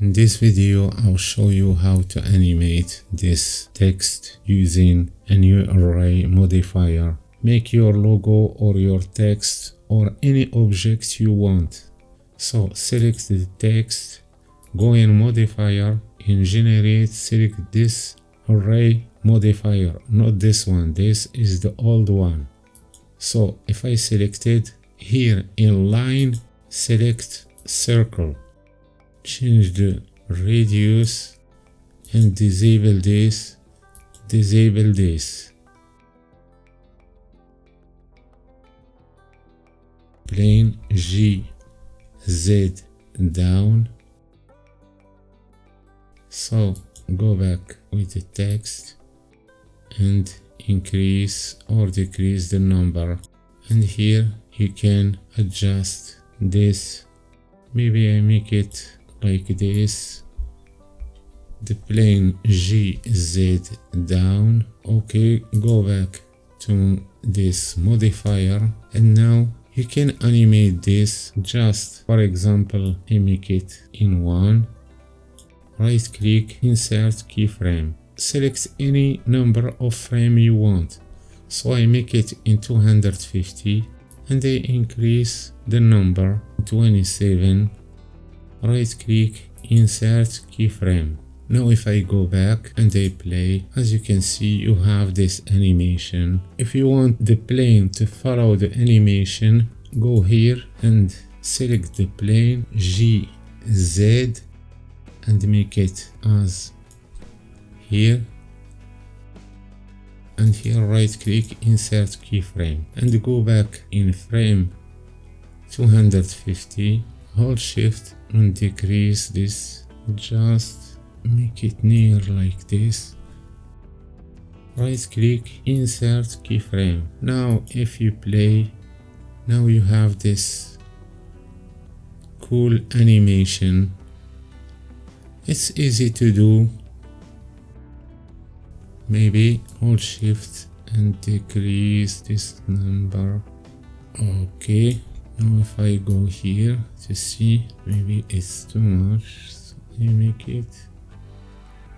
In this video, I'll show you how to animate this text using a new array modifier. Make your logo or your text or any object you want. So select the text, go in modifier, in generate, select this array modifier, not this one. This is the old one. So if I selected here in line, select circle. Change the radius and disable this, disable this. Plane G, Z down. So go back with the text and increase or decrease the number. And here you can adjust this. Maybe I make it like this, the plane GZ down. Okay, go back to this modifier and now you can animate this. Just for example, I make it in 1, right click, insert keyframe, select any number of frame you want. So I make it in 250 and I increase the number 27. Right click, insert keyframe. Now if I go back and I play, as you can see you have this animation. If you want the plane to follow the animation, go here and select the plane GZ and make it as here. And here right click, insert keyframe and go back in frame 250. Hold shift and decrease this, just make it near like this. Right click, insert keyframe. Now if you play, now you have this cool animation. It's easy to do. Maybe hold shift and decrease this number. Okay. Now if I go here to see, maybe it's too much, so I make it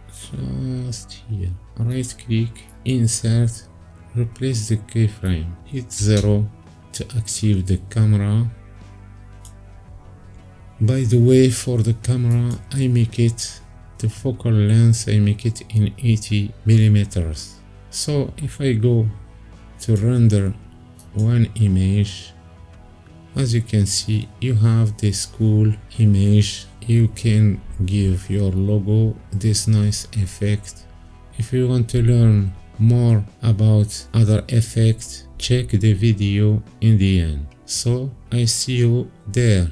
just here. Right click, insert, replace the keyframe, hit 0 to active the camera. By the way, for the camera, I make it, the focal length, I make it in 80 millimeters. So if I go to render one image, as you can see, you have this cool image. You can give your logo this nice effect. If you want to learn more about other effects, check the video in the end. So I see you there.